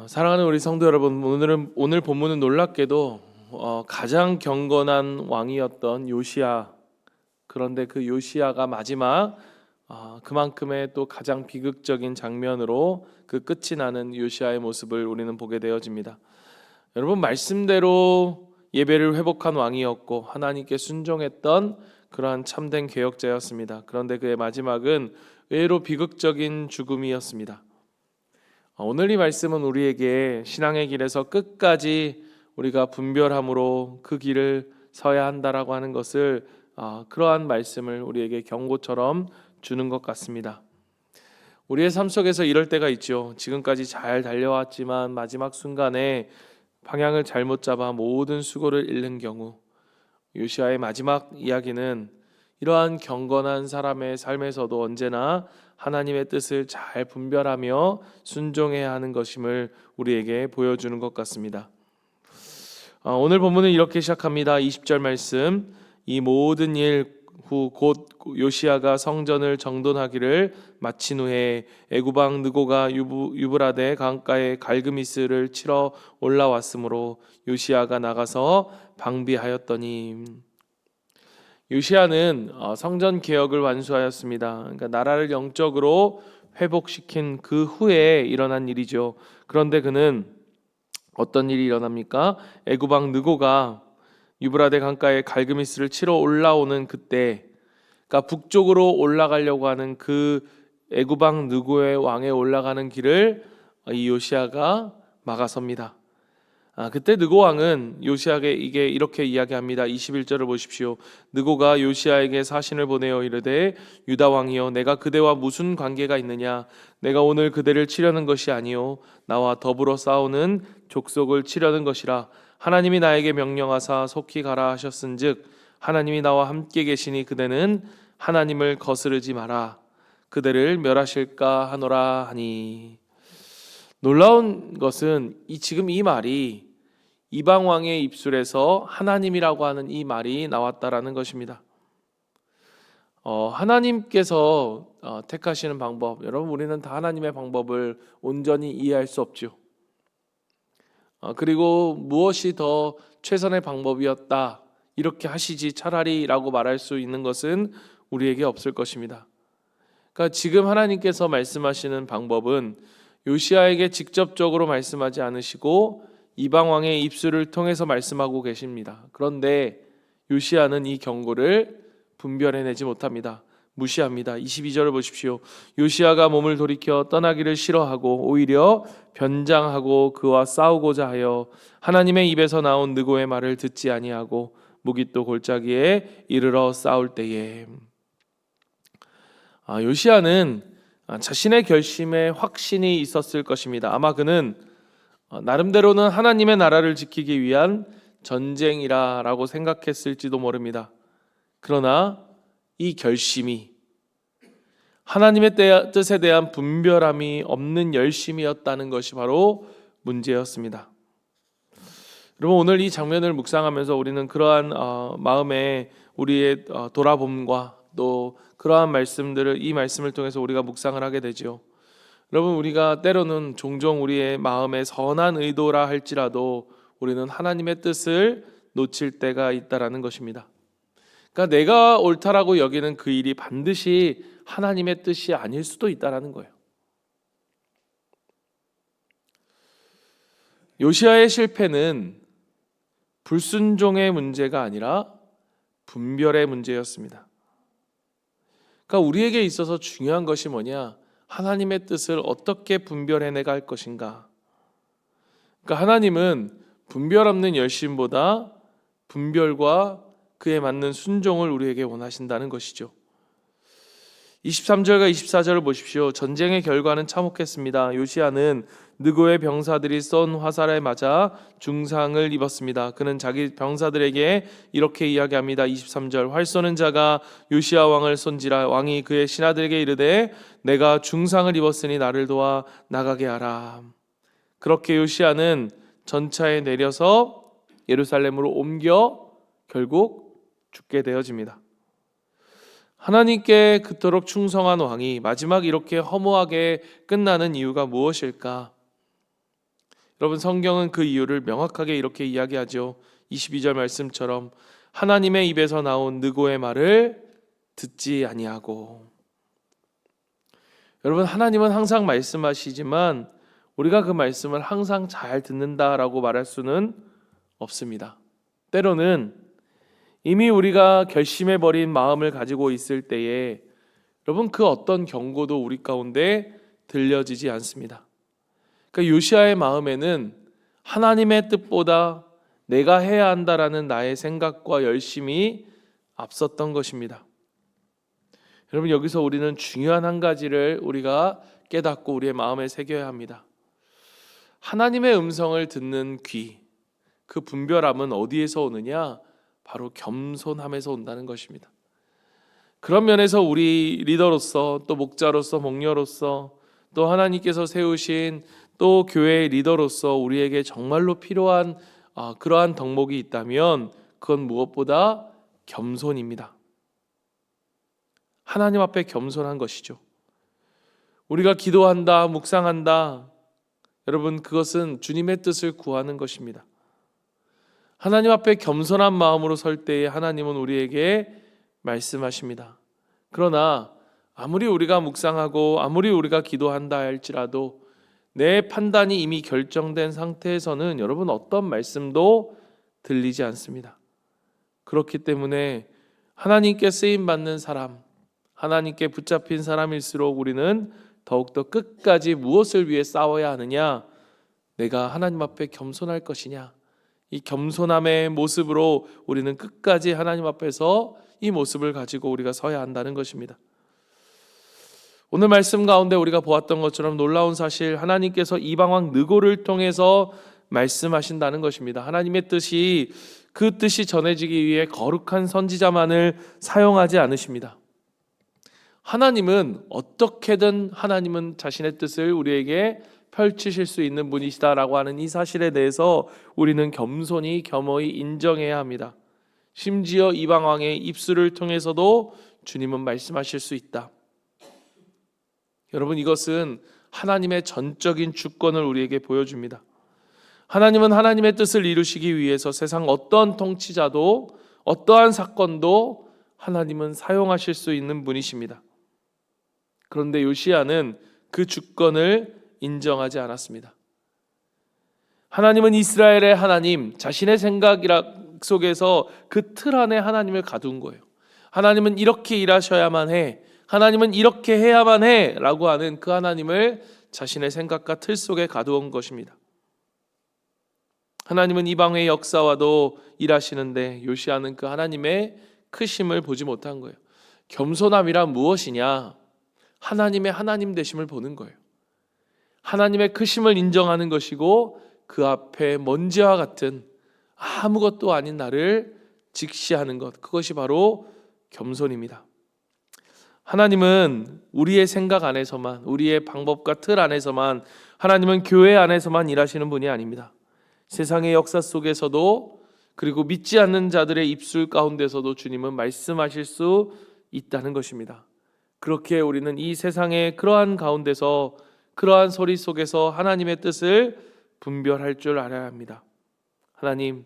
사랑하는 우리 성도 여러분, 오늘 본문은 놀랍게도 가장 경건한 왕이었던 요시야. 그런데 그 요시야가 마지막 그만큼의 또 가장 비극적인 장면으로 그 끝이 나는 요시야의 모습을 우리는 보게 되어집니다. 여러분, 말씀대로 예배를 회복한 왕이었고 하나님께 순종했던 그러한 참된 개혁자였습니다. 그런데 그의 마지막은 의외로 비극적인 죽음이었습니다. 오늘 이 말씀은 우리에게 신앙의 길에서 끝까지 우리가 분별함으로 그 길을 서야 한다라고 하는 것을 그러한 말씀을 우리에게 경고처럼 주는 것 같습니다. 우리의 삶 속에서 이럴 때가 있죠. 지금까지 잘 달려왔지만 마지막 순간에 방향을 잘못 잡아 모든 수고를 잃는 경우, 요시야의 마지막 이야기는 이러한 경건한 사람의 삶에서도 언제나 하나님의 뜻을 잘 분별하며 순종해야 하는 것임을 우리에게 보여주는 것 같습니다. 오늘 본문은 이렇게 시작합니다. 20절 말씀. 이 모든 일 후 곧 요시야가 성전을 정돈하기를 마친 후에 애굽 왕 느고가 유브라데 강가에 갈그미스를 치러 올라왔으므로 요시야가 나가서 방비하였더니. 요시야는 성전 개혁을 완수하였습니다. 그러니까 나라를 영적으로 회복시킨 그 후에 일어난 일이죠. 그런데 그는 어떤 일이 일어납니까? 애굽 왕 느고가 유브라데 강가에 갈그미스를 치러 올라오는 그때, 그러니까 북쪽으로 올라가려고 하는 그 애굽 왕 느고의 왕에 올라가는 길을 이 요시야가 막아섭니다. 그때 느고 왕은 요시야에게 이렇게 이야기합니다. 21절을 보십시오. 느고가 요시야에게 사신을 보내어 이르되 유다 왕이여, 내가 그대와 무슨 관계가 있느냐? 내가 오늘 그대를 치려는 것이 아니요 나와 더불어 싸우는 족속을 치려는 것이라. 하나님이 나에게 명령하사 속히 가라 하셨은즉 하나님이 나와 함께 계시니 그대는 하나님을 거스르지 마라. 그대를 멸하실까 하노라 하니. 놀라운 것은 지금 이 말이 이방 왕의 입술에서 하나님이라고 하는 이 말이 나왔다라는 것입니다. 하나님께서 택하시는 방법, 여러분, 우리는 다 하나님의 방법을 온전히 이해할 수 없죠. 그리고 무엇이 더 최선의 방법이었다 이렇게 하시지 차라리라고 말할 수 있는 것은 우리에게 없을 것입니다. 그러니까 지금 하나님께서 말씀하시는 방법은 요시야에게 직접적으로 말씀하지 않으시고 이방 왕의 입술을 통해서 말씀하고 계십니다. 그런데 요시야는 이 경고를 분별해내지 못합니다. 무시합니다. 22절을 보십시오. 요시야가 몸을 돌이켜 떠나기를 싫어하고 오히려 변장하고 그와 싸우고자 하여 하나님의 입에서 나온 느고의 말을 듣지 아니하고 무깃도 골짜기에 이르러 싸울 때에. 요시야는 자신의 결심에 확신이 있었을 것입니다. 아마 그는 나름대로는 하나님의 나라를 지키기 위한 전쟁이라고 생각했을지도 모릅니다. 그러나 이 결심이 하나님의 뜻에 대한 분별함이 없는 열심이었다는 것이 바로 문제였습니다. 여러분, 오늘 이 장면을 묵상하면서 우리는 그러한 마음에 우리의 돌아봄과 또 그러한 말씀들을 이 말씀을 통해서 우리가 묵상을 하게 되죠. 여러분, 우리가 때로는 종종 우리의 마음에 선한 의도라 할지라도 우리는 하나님의 뜻을 놓칠 때가 있다라는 것입니다. 그러니까 내가 옳다라고 여기는 그 일이 반드시 하나님의 뜻이 아닐 수도 있다라는 거예요. 요시야의 실패는 불순종의 문제가 아니라 분별의 문제였습니다. 그러니까 우리에게 있어서 중요한 것이 뭐냐? 하나님의 뜻을 어떻게 분별해내 갈 것인가? 그러니까 하나님은 분별 없는 열심보다 분별과 그에 맞는 순종을 우리에게 원하신다는 것이죠. 23절과 24절을 보십시오. 전쟁의 결과는 참혹했습니다. 요시야는 느고의 병사들이 쏜 화살에 맞아 중상을 입었습니다. 그는 자기 병사들에게 이렇게 이야기합니다. 23절. 활 쏘는 자가 요시야 왕을 쏜지라. 왕이 그의 신하들에게 이르되 내가 중상을 입었으니 나를 도와 나가게 하라. 그렇게 요시야는 전차에 내려서 예루살렘으로 옮겨 결국 죽게 되어집니다. 하나님께 그토록 충성한 왕이 마지막 이렇게 허무하게 끝나는 이유가 무엇일까? 여러분, 성경은 그 이유를 명확하게 이렇게 이야기하죠. 22절 말씀처럼 하나님의 입에서 나온 느고의 말을 듣지 아니하고. 여러분, 하나님은 항상 말씀하시지만 우리가 그 말씀을 항상 잘 듣는다라고 말할 수는 없습니다. 때로는 이미 우리가 결심해버린 마음을 가지고 있을 때에 여러분, 그 어떤 경고도 우리 가운데 들려지지 않습니다. 그러니까 요시야의 마음에는 하나님의 뜻보다 내가 해야 한다라는 나의 생각과 열심이 앞섰던 것입니다. 여러분, 여기서 우리는 중요한 한 가지를 우리가 깨닫고 우리의 마음에 새겨야 합니다. 하나님의 음성을 듣는 귀, 그 분별함은 어디에서 오느냐? 바로 겸손함에서 온다는 것입니다. 그런 면에서 우리 리더로서, 또 목자로서, 목녀로서, 또 하나님께서 세우신 또 교회의 리더로서 우리에게 정말로 필요한 그러한 덕목이 있다면 그건 무엇보다 겸손입니다. 하나님 앞에 겸손한 것이죠. 우리가 기도한다, 묵상한다, 여러분, 그것은 주님의 뜻을 구하는 것입니다. 하나님 앞에 겸손한 마음으로 설 때에 하나님은 우리에게 말씀하십니다. 그러나 아무리 우리가 묵상하고 아무리 우리가 기도한다 할지라도 내 판단이 이미 결정된 상태에서는 여러분, 어떤 말씀도 들리지 않습니다. 그렇기 때문에 하나님께 쓰임받는 사람, 하나님께 붙잡힌 사람일수록 우리는 더욱더 끝까지 무엇을 위해 싸워야 하느냐? 내가 하나님 앞에 겸손할 것이냐? 이 겸손함의 모습으로 우리는 끝까지 하나님 앞에서 이 모습을 가지고 우리가 서야 한다는 것입니다. 오늘 말씀 가운데 우리가 보았던 것처럼 놀라운 사실, 하나님께서 이방왕 느고를 통해서 말씀하신다는 것입니다. 하나님의 뜻이, 그 뜻이 전해지기 위해 거룩한 선지자만을 사용하지 않으십니다. 하나님은 어떻게든 하나님은 자신의 뜻을 우리에게 펼치실 수 있는 분이시다라고 하는 이 사실에 대해서 우리는 겸손히 겸허히 인정해야 합니다. 심지어 이방왕의 입술을 통해서도 주님은 말씀하실 수 있다. 여러분, 이것은 하나님의 전적인 주권을 우리에게 보여줍니다. 하나님은 하나님의 뜻을 이루시기 위해서 세상 어떤 통치자도 어떠한 사건도 하나님은 사용하실 수 있는 분이십니다. 그런데 요시야는 그 주권을 인정하지 않았습니다. 하나님은 이스라엘의 하나님, 자신의 생각 속에서 그 틀 안에 하나님을 가둔 거예요. 하나님은 이렇게 일하셔야만 해, 하나님은 이렇게 해야만 해 라고 하는 그 하나님을 자신의 생각과 틀 속에 가두은 것입니다. 하나님은 이방의 역사와도 일하시는데 요시야는 그 하나님의 크심을 보지 못한 거예요. 겸손함이란 무엇이냐? 하나님의 하나님 되심을 보는 거예요. 하나님의 크심을 인정하는 것이고 그 앞에 먼지와 같은 아무것도 아닌 나를 직시하는 것, 그것이 바로 겸손입니다. 하나님은 우리의 생각 안에서만, 우리의 방법과 틀 안에서만, 하나님은 교회 안에서만 일하시는 분이 아닙니다. 세상의 역사 속에서도, 그리고 믿지 않는 자들의 입술 가운데서도 주님은 말씀하실 수 있다는 것입니다. 그렇게 우리는 이 세상의 그러한 가운데서, 그러한 소리 속에서 하나님의 뜻을 분별할 줄 알아야 합니다. 하나님,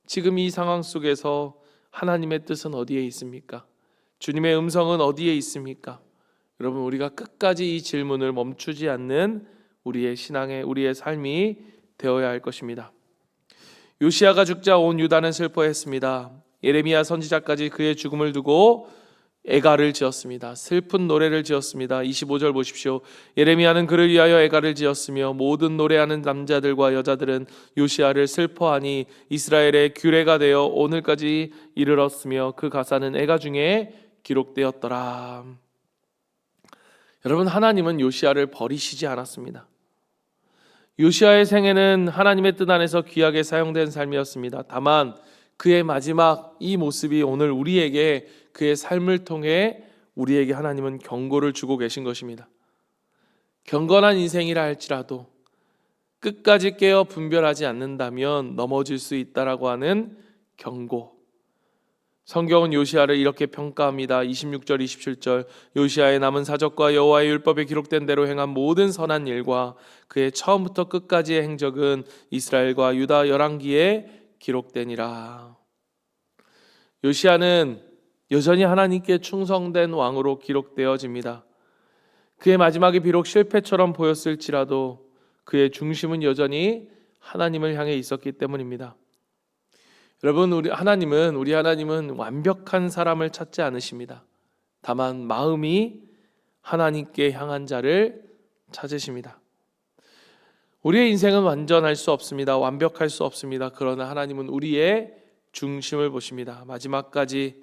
지금 이 상황 속에서 하나님의 뜻은 어디에 있습니까? 주님의 음성은 어디에 있습니까? 여러분, 우리가 끝까지 이 질문을 멈추지 않는 우리의 신앙의, 우리의 삶이 되어야 할 것입니다. 요시야가 죽자 온 유다는 슬퍼했습니다. 예레미야 선지자까지 그의 죽음을 두고 애가를 지었습니다. 슬픈 노래를 지었습니다. 25절 보십시오. 예레미야는 그를 위하여 애가를 지었으며 모든 노래하는 남자들과 여자들은 요시야를 슬퍼하니 이스라엘의 규례가 되어 오늘까지 이르렀으며 그 가사는 애가 중에 기록되었더라. 여러분, 하나님은 요시야를 버리시지 않았습니다. 요시야의 생애는 하나님의 뜻 안에서 귀하게 사용된 삶이었습니다. 다만 그의 마지막 이 모습이 오늘 우리에게, 그의 삶을 통해 우리에게 하나님은 경고를 주고 계신 것입니다. 경건한 인생이라 할지라도 끝까지 깨어 분별하지 않는다면 넘어질 수 있다라고 하는 경고. 성경은 요시야를 이렇게 평가합니다. 26절 27절 요시야의 남은 사적과 여호와의 율법에 기록된 대로 행한 모든 선한 일과 그의 처음부터 끝까지의 행적은 이스라엘과 유다 열왕기에 기록되니라. 요시야는 여전히 하나님께 충성된 왕으로 기록되어집니다. 그의 마지막이 비록 실패처럼 보였을지라도 그의 중심은 여전히 하나님을 향해 있었기 때문입니다. 여러분, 우리 하나님은 완벽한 사람을 찾지 않으십니다. 다만 마음이 하나님께 향한 자를 찾으십니다. 우리의 인생은 완전할 수 없습니다. 완벽할 수 없습니다. 그러나 하나님은 우리의 중심을 보십니다. 마지막까지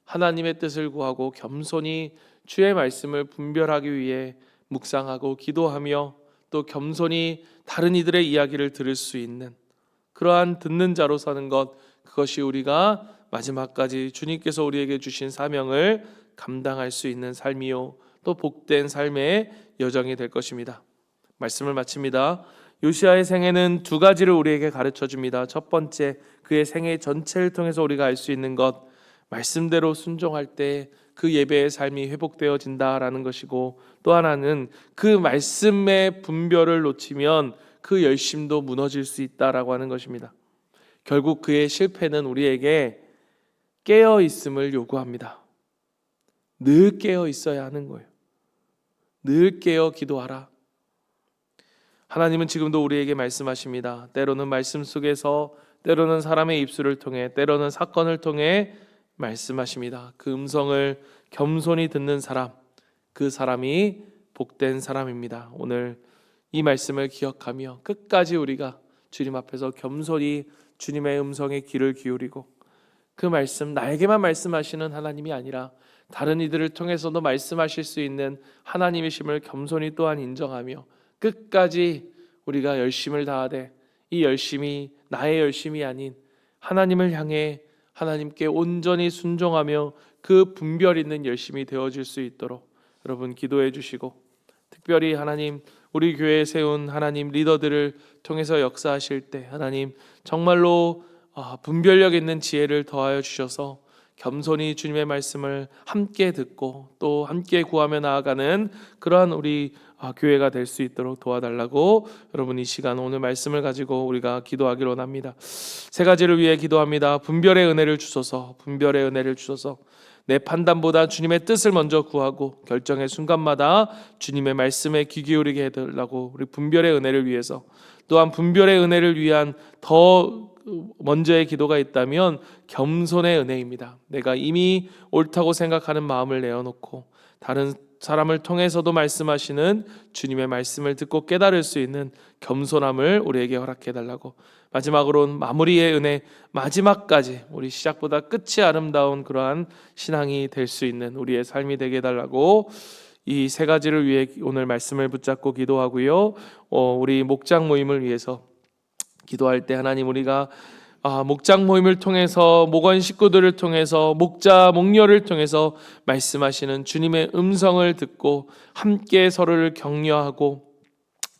하나님의 뜻을 구하고 겸손히 주의 말씀을 분별하기 위해 묵상하고 기도하며 또 겸손히 다른 이들의 이야기를 들을 수 있는 그러한 듣는 자로 사는 것, 그것이 우리가 마지막까지 주님께서 우리에게 주신 사명을 감당할 수 있는 삶이요 또 복된 삶의 여정이 될 것입니다. 말씀을 마칩니다. 요시야의 생애는 두 가지를 우리에게 가르쳐 줍니다. 첫 번째, 그의 생애 전체를 통해서 우리가 알 수 있는 것, 말씀대로 순종할 때 그 예배의 삶이 회복되어진다라는 것이고, 또 하나는 그 말씀의 분별을 놓치면 그 열심도 무너질 수 있다라고 하는 것입니다. 결국 그의 실패는 우리에게 깨어 있음을 요구합니다. 늘 깨어 있어야 하는 거예요. 늘 깨어 기도하라. 하나님은 지금도 우리에게 말씀하십니다. 때로는 말씀 속에서, 때로는 사람의 입술을 통해, 때로는 사건을 통해 말씀하십니다. 그 음성을 겸손히 듣는 사람, 그 사람이 복된 사람입니다. 오늘 이 말씀을 기억하며 끝까지 우리가 주님 앞에서 겸손히 주님의 음성에 귀를 기울이고, 그 말씀, 나에게만 말씀하시는 하나님이 아니라 다른 이들을 통해서도 말씀하실 수 있는 하나님이심을 겸손히 또한 인정하며 끝까지 우리가 열심을 다하되, 이 열심이 나의 열심이 아닌 하나님을 향해 하나님께 온전히 순종하며 그 분별 있는 열심이 되어질 수 있도록 여러분 기도해 주시고, 특별히 하나님, 우리 교회에 세운 하나님 리더들을 통해서 역사하실 때 하나님 정말로 분별력 있는 지혜를 더하여 주셔서 겸손히 주님의 말씀을 함께 듣고 또 함께 구하며 나아가는 그러한 우리 교회가 될 수 있도록 도와달라고 여러분 이 시간 오늘 말씀을 가지고 우리가 기도하기로 원합니다. 세 가지를 위해 기도합니다. 분별의 은혜를 주소서. 분별의 은혜를 주소서. 내 판단보다 주님의 뜻을 먼저 구하고 결정의 순간마다 주님의 말씀에 귀 기울이게 해달라고 우리 분별의 은혜를 위해서, 또한 분별의 은혜를 위한 더 먼저의 기도가 있다면 겸손의 은혜입니다. 내가 이미 옳다고 생각하는 마음을 내어놓고 다른 사람을 통해서도 말씀하시는 주님의 말씀을 듣고 깨달을 수 있는 겸손함을 우리에게 허락해달라고, 마지막으로는 마무리의 은혜, 마지막까지 우리 시작보다 끝이 아름다운 그러한 신앙이 될 수 있는 우리의 삶이 되게 해달라고 이 세 가지를 위해 오늘 말씀을 붙잡고 기도하고요. 우리 목장 모임을 위해서 기도할 때 하나님, 우리가 목장 모임을 통해서, 목원 식구들을 통해서, 목자 목녀를 통해서 말씀하시는 주님의 음성을 듣고 함께 서로를 격려하고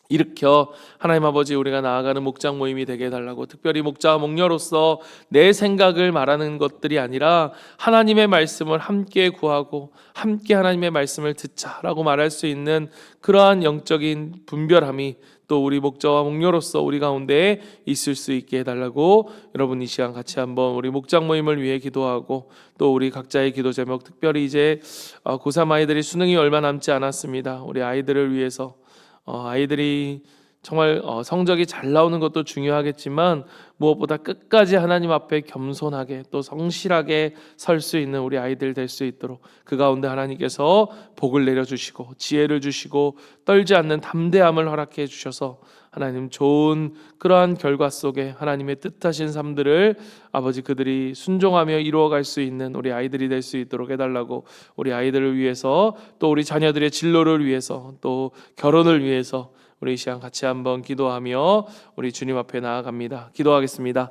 일으켜 하나님 아버지 우리가 나아가는 목장 모임이 되게 해달라고, 특별히 목자와 목녀로서 내 생각을 말하는 것들이 아니라 하나님의 말씀을 함께 구하고 함께 하나님의 말씀을 듣자라고 말할 수 있는 그러한 영적인 분별함이 또 우리 목자와 목녀로서 우리 가운데 있을 수 있게 해달라고 여러분 이 시간 같이 한번 우리 목장 모임을 위해 기도하고, 또 우리 각자의 기도 제목, 특별히 이제 고3 아이들이 수능이 얼마 남지 않았습니다. 우리 아이들을 위해서 아이들이 정말 성적이 잘 나오는 것도 중요하겠지만 무엇보다 끝까지 하나님 앞에 겸손하게 또 성실하게 설 수 있는 우리 아이들 될 수 있도록 그 가운데 하나님께서 복을 내려주시고 지혜를 주시고 떨지 않는 담대함을 허락해 주셔서 하나님 좋은 그러한 결과 속에 하나님의 뜻하신 삶들을 아버지 그들이 순종하며 이루어갈 수 있는 우리 아이들이 될 수 있도록 해달라고, 우리 아이들을 위해서 또 우리 자녀들의 진로를 위해서 또 결혼을 위해서 우리 이 시간 같이 한번 기도하며 우리 주님 앞에 나아갑니다. 기도하겠습니다.